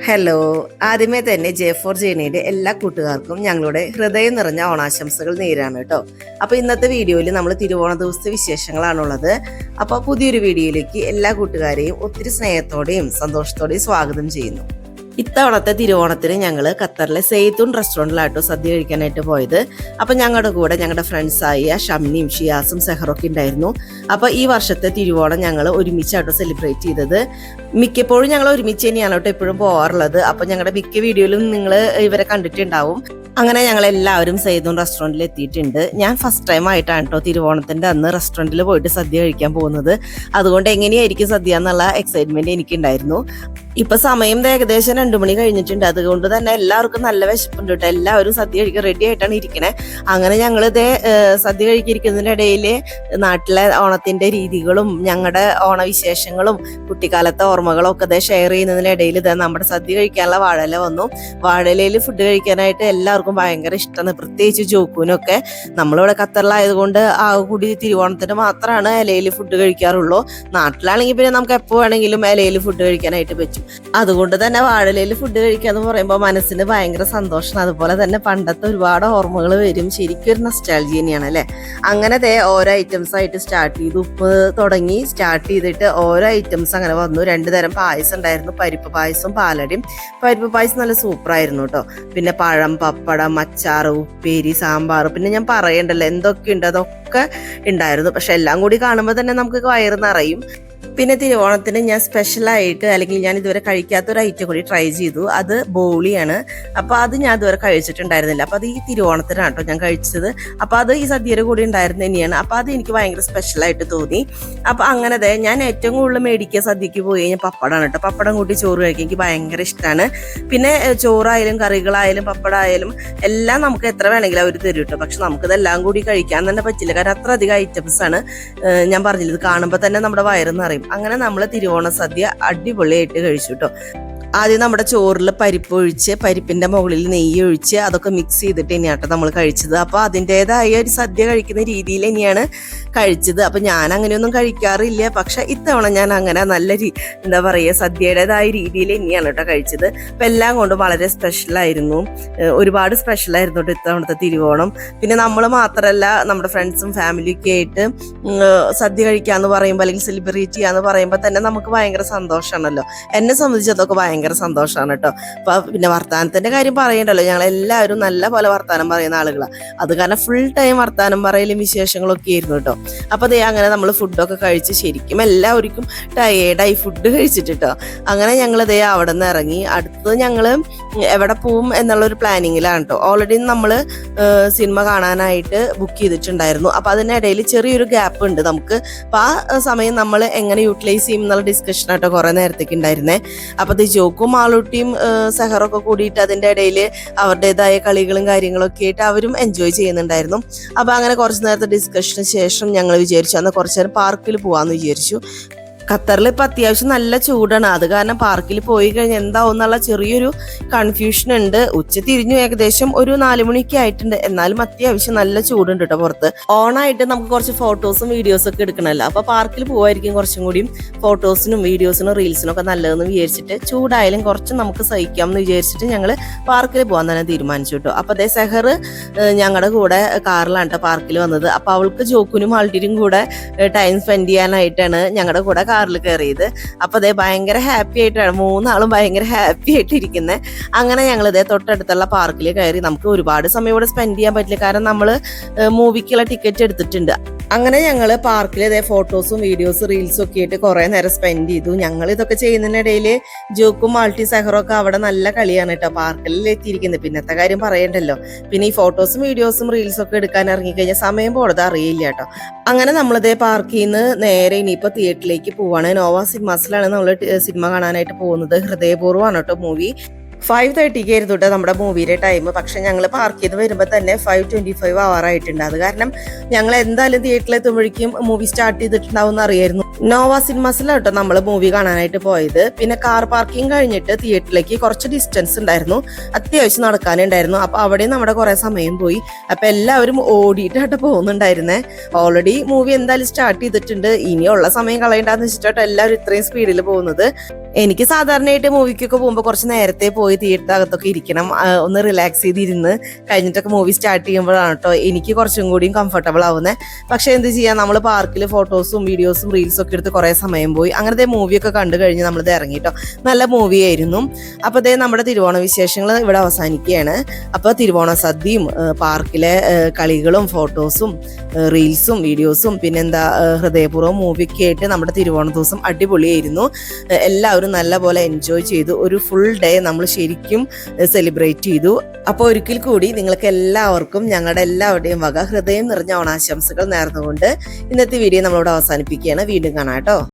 Hello, ആദ്യമേ തന്നെ J4 ജേണിയുടെ എല്ലാ കൂട്ടുകാർക്കും ഞങ്ങളുടെ ഹൃദയം നിറഞ്ഞ ഓണാശംസകൾ നേരാണ് കേട്ടോ. അപ്പോൾ ഇന്നത്തെ വീഡിയോയിൽ നമ്മൾ തിരുവോണ ദിവസത്തെ വിശേഷങ്ങളാണുള്ളത്. അപ്പോൾ പുതിയൊരു വീഡിയോയിലേക്ക് എല്ലാ കൂട്ടുകാരെയും ഒത്തിരി സ്നേഹത്തോടെയും സന്തോഷത്തോടെയും സ്വാഗതം ചെയ്യുന്നു. ഇത്തവണത്തെ തിരുവോണത്തിന് ഞങ്ങൾ ഖത്തറിലെ സെയ്തൂൺ റെസ്റ്റോറൻറ്റിലായിട്ടോ സദ്യ കഴിക്കാനായിട്ട് പോയത്. അപ്പം ഞങ്ങളുടെ കൂടെ ഞങ്ങളുടെ ഫ്രണ്ട്സായ ഷംനിയും ഷിയാസും സെഹറൊക്കെ ഉണ്ടായിരുന്നു. അപ്പോൾ ഈ വർഷത്തെ തിരുവോണം ഞങ്ങൾ ഒരുമിച്ചായിട്ടോ സെലിബ്രേറ്റ് ചെയ്തത്. മിക്കപ്പോഴും ഞങ്ങൾ ഒരുമിച്ച് തന്നെയാണ് കേട്ടോ എപ്പോഴും പോകാറുള്ളത്. അപ്പം ഞങ്ങളുടെ മിക്ക വീഡിയോയിലും നിങ്ങൾ ഇവരെ കണ്ടിട്ടുണ്ടാവും. അങ്ങനെ ഞങ്ങൾ എല്ലാവരും സെയ്തൂൺ റെസ്റ്റോറൻറ്റിൽ എത്തിയിട്ടുണ്ട്. ഞാൻ ഫസ്റ്റ് ടൈം ആയിട്ടാണ് കേട്ടോ തിരുവോണത്തിൻ്റെ അന്ന് റെസ്റ്റോറൻറ്റിൽ പോയിട്ട് സദ്യ കഴിക്കാൻ പോകുന്നത്. അതുകൊണ്ട് എങ്ങനെയായിരിക്കും സദ്യ എന്നുള്ള എക്സൈറ്റ്മെൻറ്റ് എനിക്കുണ്ടായിരുന്നു. ഇപ്പൊ സമയം ഏകദേശം 2 മണി കഴിഞ്ഞിട്ടുണ്ട്. അതുകൊണ്ട് തന്നെ എല്ലാവർക്കും നല്ല വിശപ്പുണ്ട് കേട്ടോ. എല്ലാവരും സദ്യ കഴിക്കാൻ റെഡി ആയിട്ടാണ് ഇരിക്കണേ. അങ്ങനെ ഞങ്ങൾ സദ്യ കഴിക്കിരിക്കുന്നതിൻ്റെ ഇടയിൽ നാട്ടിലെ ഓണത്തിന്റെ രീതികളും ഞങ്ങളുടെ ഓണവിശേഷങ്ങളും കുട്ടിക്കാലത്തെ ഓർമ്മകളും ഒക്കെ ഷെയർ ചെയ്യുന്നതിനിടയിൽ നമ്മുടെ സദ്യ കഴിക്കാനുള്ള വാഴയില വന്നു. വാഴയിലയിൽ ഫുഡ് കഴിക്കാനായിട്ട് എല്ലാവർക്കും ഭയങ്കര ഇഷ്ടമാണ്, പ്രത്യേകിച്ച് ജോക്കൂനൊക്കെ. നമ്മളിവിടെ ഖത്തറിലായതുകൊണ്ട് ആ കൂടി തിരുവോണത്തിന് മാത്രമാണ് ഇലയിൽ ഫുഡ് കഴിക്കാറുള്ളൂ. നാട്ടിലാണെങ്കിൽ പിന്നെ നമുക്ക് എപ്പോൾ വേണമെങ്കിലും ഇലയിൽ ഫുഡ് കഴിക്കാനായിട്ട് പറ്റും. അതുകൊണ്ട് തന്നെ വാഴയിലയിൽ ഫുഡ് കഴിക്കാന്ന് പറയുമ്പോൾ മനസ്സിന് ഭയങ്കര സന്തോഷമാണ്. അതുപോലെ തന്നെ പണ്ടത്തെ ഒരുപാട് ഓർമ്മകൾ വരും. ശരിക്കും ഒരു നൊസ്റ്റാൾജിയ തന്നെയാണ് അല്ലേ. അങ്ങനെ ഓരോ ഐറ്റംസ് ആയിട്ട് സ്റ്റാർട്ട് ചെയ്തു. ഉപ്പ് തുടങ്ങി സ്റ്റാർട്ട് ചെയ്തിട്ട് ഓരോ ഐറ്റംസ് അങ്ങനെ വന്നു. 2 തരം പായസം ഉണ്ടായിരുന്നു, പരിപ്പ് പായസം പാലടയും. പരിപ്പ് പായസം നല്ല സൂപ്പറായിരുന്നു കേട്ടോ. പിന്നെ പഴം, പപ്പടം, അച്ചാറ്, ഉപ്പേരി, സാമ്പാർ, പിന്നെ ഞാൻ പറയണ്ടല്ലോ എന്തൊക്കെയുണ്ട് അതൊക്കെ ഉണ്ടായിരുന്നു. പക്ഷെ എല്ലാം കൂടി കാണുമ്പോൾ തന്നെ നമുക്ക് വയറ് നിറയും. പിന്നെ തിരുവോണത്തിന് ഞാൻ സ്പെഷ്യലായിട്ട് അല്ലെങ്കിൽ ഞാൻ ഇതുവരെ കഴിക്കാത്തൊരു ഐറ്റം കൂടി ട്രൈ ചെയ്തു. അത് ബോളിയാണ്. അപ്പോൾ അത് ഞാൻ ഇതുവരെ കഴിച്ചിട്ടുണ്ടായിരുന്നില്ല. അപ്പോൾ അത് ഈ തിരുവോണത്തിനാണ് കേട്ടോ ഞാൻ കഴിച്ചത്. അപ്പോൾ അത് ഈ സദ്യയുടെ കൂടി ഉണ്ടായിരുന്നു തന്നെയാണ്. അപ്പോൾ അത് എനിക്ക് ഭയങ്കര സ്പെഷ്യലായിട്ട് തോന്നി. അപ്പോൾ അങ്ങനെ ഞാൻ ഏറ്റവും കൂടുതൽ മേടിക്കുക സദ്യക്ക് പോയി കഴിഞ്ഞാൽ പപ്പടമാണ് കേട്ടോ. പപ്പടം കൂട്ടി ചോറ് കഴിക്കാൻ എനിക്ക് ഭയങ്കര ഇഷ്ടമാണ്. പിന്നെ ചോറായാലും കറികളായാലും പപ്പടമായാലും എല്ലാം നമുക്ക് എത്ര വേണമെങ്കിലും അവർ തരും കേട്ടോ. പക്ഷെ നമുക്കിതെല്ലാം കൂടി കഴിക്കാൻ തന്നെ പറ്റില്ല, കാരണം അത്ര അധികം ഐറ്റംസ് ആണ്. ഞാൻ പറഞ്ഞില്ല, ഇത് കാണുമ്പോൾ തന്നെ നമ്മുടെ വയറ് നിറയും. അങ്ങനെ നമ്മൾ തിരുവോണ സദ്യ അടിപൊളിയായിട്ട് കഴിച്ചു കേട്ടോ. ആദ്യം നമ്മുടെ ചോറിൽ പരിപ്പ് ഒഴിച്ച് പരിപ്പിന്റെ മുകളിൽ നെയ്യ് ഒഴിച്ച് അതൊക്കെ മിക്സ് ചെയ്തിട്ട് തന്നെയാട്ടോ നമ്മൾ കഴിച്ചത്. അപ്പോൾ അതിൻ്റെതായ ഒരു സദ്യ കഴിക്കുന്ന രീതിയിൽ തന്നെയാണ് കഴിച്ചത്. അപ്പം ഞാൻ അങ്ങനെയൊന്നും കഴിക്കാറില്ല. പക്ഷെ ഇത്തവണ ഞാൻ അങ്ങനെ നല്ല എന്താ പറയുക സദ്യയുടേതായ രീതിയിൽ തന്നെയാണ് കേട്ടോ കഴിച്ചത്. അപ്പം എല്ലാം കൊണ്ടും വളരെ സ്പെഷ്യലായിരുന്നു, ഒരുപാട് സ്പെഷ്യലായിരുന്നു കേട്ടോ ഇത്തവണത്തെ തിരുവോണം. പിന്നെ നമ്മൾ മാത്രമല്ല, നമ്മുടെ ഫ്രണ്ട്സും ഫാമിലിയൊക്കെ ആയിട്ട് സദ്യ കഴിക്കാന്ന് പറയുമ്പോൾ അല്ലെങ്കിൽ സെലിബ്രേറ്റ് ചെയ്യാന്ന് പറയുമ്പോൾ തന്നെ നമുക്ക് ഭയങ്കര സന്തോഷമാണല്ലോ. എന്നെ സംബന്ധിച്ച് അതൊക്കെ ഭയങ്കര സന്തോഷമാണ് കേട്ടോ. അപ്പൊ പിന്നെ വർത്താനത്തിന്റെ കാര്യം പറയണ്ടല്ലോ, ഞങ്ങൾ എല്ലാവരും നല്ല പോലെ വർത്താനം പറയുന്ന ആളുകളാണ്. അത് കാരണം ഫുൾ ടൈം വർത്താനം പറയലും വിശേഷങ്ങളൊക്കെ ആയിരുന്നു കേട്ടോ. അപ്പൊ അങ്ങനെ നമ്മൾ ഫുഡൊക്കെ കഴിച്ച് ശരിക്കും എല്ലാവർക്കും ടയേർഡായി ഫുഡ് കഴിച്ചിട്ടോ. അങ്ങനെ ഞങ്ങൾ അവിടെ നിന്ന് ഇറങ്ങി. അടുത്തത് ഞങ്ങള് എവിടെ പോവും എന്നുള്ളൊരു പ്ലാനിങ്ങിലാണ് കേട്ടോ. ഓൾറെഡി നമ്മൾ സിനിമ കാണാനായിട്ട് ബുക്ക് ചെയ്തിട്ടുണ്ടായിരുന്നു. അപ്പൊ അതിനിടയിൽ ചെറിയൊരു ഗ്യാപ്പ് ഉണ്ട് നമുക്ക്. അപ്പൊ ആ സമയം നമ്മൾ എങ്ങനെ യൂട്ടിലൈസ് ചെയ്യും എന്നുള്ള ഡിസ്കഷൻ ആട്ടോ കുറെ നേരത്തേക്ക് ഉണ്ടായിരുന്നേ. അപ്പൊ ജോക്കും മാളൂട്ടിയും സെഹറൊക്കെ കൂടിയിട്ട് അതിൻ്റെ ഇടയിൽ അവരുടേതായ കളികളും കാര്യങ്ങളൊക്കെ ആയിട്ട് അവരും എൻജോയ് ചെയ്യുന്നുണ്ടായിരുന്നു. അപ്പൊ അങ്ങനെ കുറച്ച് നേരത്തെ ഡിസ്കഷന് ശേഷം ഞങ്ങൾ വിചാരിച്ചു എന്നാൽ കുറച്ചു നേരം പാർക്കിൽ പോവാന്ന് വിചാരിച്ചു. ഖത്തറിൽ ഇപ്പം അത്യാവശ്യം നല്ല ചൂടാണ്. അത് കാരണം പാർക്കിൽ പോയി കഴിഞ്ഞാൽ എന്താവും എന്നുള്ള ചെറിയൊരു കൺഫ്യൂഷൻ ഉണ്ട്. ഉച്ച തിരിഞ്ഞു ഏകദേശം ഒരു 4 മണിയൊക്കെ ആയിട്ടുണ്ട്. എന്നാലും അത്യാവശ്യം നല്ല ചൂടുണ്ട് കേട്ടോ പുറത്ത്. ഓണായിട്ട് നമുക്ക് കുറച്ച് ഫോട്ടോസും വീഡിയോസും ഒക്കെ എടുക്കണമല്ലോ. അപ്പൊ പാർക്കിൽ പോവായിരിക്കും കുറച്ചും കൂടിയും ഫോട്ടോസിനും വീഡിയോസിനും റീൽസിനും ഒക്കെ നല്ലതെന്ന് വിചാരിച്ചിട്ട്, ചൂടായാലും കുറച്ച് നമുക്ക് സഹിക്കാം എന്ന് വിചാരിച്ചിട്ട് ഞങ്ങൾ പാർക്കിൽ പോകാൻ തന്നെ തീരുമാനിച്ചു കേട്ടോ. അപ്പൊ സെഹർ ഞങ്ങളുടെ കൂടെ കാറിലാണ് കേട്ടോ പാർക്കിൽ വന്നത്. അപ്പൊ അവൾക്ക് ജോക്കുനും ആൾട്ടിനും കൂടെ ടൈം സ്പെൻഡ് ചെയ്യാനായിട്ടാണ് ഞങ്ങളുടെ കൂടെ കാറിൽ കയറിയത്. അപ്പൊ ഭയങ്കര ഹാപ്പി ആയിട്ടാണ് 3 ആളും ഭയങ്കര ഹാപ്പി ആയിട്ട് ഇരിക്കുന്നത്. അങ്ങനെ ഞങ്ങൾ തൊട്ടടുത്തുള്ള പാർക്കിൽ കയറി. നമുക്ക് ഒരുപാട് സമയം ഇവിടെ സ്പെൻഡ് ചെയ്യാൻ പറ്റില്ല, കാരണം നമ്മൾ മൂവിക്കുള്ള ടിക്കറ്റ് എടുത്തിട്ടുണ്ട്. അങ്ങനെ ഞങ്ങൾ പാർക്കിൽ ഫോട്ടോസും വീഡിയോസും റീൽസും ഒക്കെ ആയിട്ട് കുറെ നേരം സ്പെൻഡ് ചെയ്തു. ഞങ്ങൾ ഇതൊക്കെ ചെയ്യുന്നതിനിടയിൽ ജോക്കും മാൾട്ടി സെഹറും ഒക്കെ അവിടെ നല്ല കളിയാണ് കേട്ടോ പാർക്കിൽ എത്തിയിരിക്കുന്നത്. പിന്നത്തെ കാര്യം പറയണ്ടല്ലോ. പിന്നെ ഈ ഫോട്ടോസും വീഡിയോസും റീൽസും ഒക്കെ എടുക്കാൻ ഇറങ്ങിക്കഴിഞ്ഞാൽ സമയം പോണത് അറിയില്ല കേട്ടോ. അങ്ങനെ നമ്മളിതേ പാർക്കിൽ നിന്ന് നേരെ ഇനിയിപ്പോൾ തിയേറ്ററിലേക്ക് പോവാണ്. നോവ സിനിമാസിലാണ് നമ്മൾ സിനിമ കാണാനായിട്ട് പോകുന്നത്. ഹൃദയപൂർവ്വമാണ് കേട്ടോ മൂവി. 5:30 ആയിരുന്നു കേട്ടോ നമ്മുടെ മൂവിയുടെ ടൈം. പക്ഷെ ഞങ്ങൾ പാർക്ക് ചെയ്ത് വരുമ്പോൾ തന്നെ 5:25 ആവാറായിട്ടുണ്ട്. അത് കാരണം ഞങ്ങൾ എന്തായാലും തിയേറ്ററിൽ എത്തുമ്പോഴേക്കും മൂവി സ്റ്റാർട്ട് ചെയ്തിട്ടുണ്ടാവും എന്ന് അറിയായിരുന്നു. നോവ സിനിമാസിലാണ് കേട്ടോ നമ്മൾ മൂവി കാണാനായിട്ട് പോയത്. പിന്നെ കാർ പാർക്കിംഗ് കഴിഞ്ഞിട്ട് തിയേറ്ററിലേക്ക് കുറച്ച് ഡിസ്റ്റൻസ് ഉണ്ടായിരുന്നു, അത്യാവശ്യം നടക്കാനുണ്ടായിരുന്നു. അപ്പൊ അവിടെ നമ്മുടെ കുറെ സമയം പോയി. അപ്പൊ എല്ലാവരും ഓടിയിട്ടായിട്ട് പോകുന്നുണ്ടായിരുന്നേ. ഓൾറെഡി മൂവി എന്തായാലും സ്റ്റാർട്ട് ചെയ്തിട്ടുണ്ട്, ഇനിയുള്ള സമയം കളയണ്ടെന്ന് വെച്ചിട്ടോ എല്ലാവരും ഇത്രയും സ്പീഡിൽ പോകുന്നത്. എനിക്ക് സാധാരണയായിട്ട് മൂവിക്കൊക്കെ പോകുമ്പോൾ കുറച്ച് നേരത്തെ പോയി തിയേറ്റർ അകത്തൊക്കെ ഇരിക്കണം, ഒന്ന് റിലാക്സ് ചെയ്തിരുന്ന് കഴിഞ്ഞിട്ടൊക്കെ മൂവി സ്റ്റാർട്ട് ചെയ്യുമ്പോഴാണ് കേട്ടോ എനിക്ക് കുറച്ചും കൂടിയും കംഫർട്ടബിൾ ആവുന്നത്. പക്ഷേ എന്ത് ചെയ്യാം, നമ്മൾ പാർക്കിൽ ഫോട്ടോസും വീഡിയോസും റീൽസും ഒക്കെ എടുത്ത് കുറേ സമയം പോയി. അങ്ങനത്തെ മൂവിയൊക്കെ കണ്ടു കഴിഞ്ഞ് നമ്മളിത് ഇറങ്ങി കേട്ടോ. നല്ല മൂവിയായിരുന്നു. അപ്പോൾ അതേ നമ്മുടെ തിരുവോണ വിശേഷങ്ങൾ ഇവിടെ അവസാനിക്കുകയാണ്. അപ്പോൾ തിരുവോണ സദ്യയും പാർക്കിലെ കളികളും ഫോട്ടോസും റീൽസും വീഡിയോസും പിന്നെന്താ ഹൃദയപൂർവ്വം മൂവിയൊക്കെ ആയിട്ട് നമ്മുടെ തിരുവോണ ദിവസം അടിപൊളിയായിരുന്നു. എല്ലാവരും നല്ല പോലെ എൻജോയ് ചെയ്തു. ഒരു ഫുൾ ഡേ നമ്മൾ ശരിക്കും സെലിബ്രേറ്റ് ചെയ്തു. അപ്പോൾ ഒരിക്കൽ കൂടി നിങ്ങൾക്ക് എല്ലാവർക്കും ഞങ്ങളുടെ എല്ലാവരുടെയും വക ഹൃദയം നിറഞ്ഞ ഓണാശംസകൾ നേർന്നുകൊണ്ട് ഇന്നത്തെ വീഡിയോ നമ്മളോട് അവസാനിപ്പിക്കുകയാണ്. വീണ്ടും കാണാം കേട്ടോ.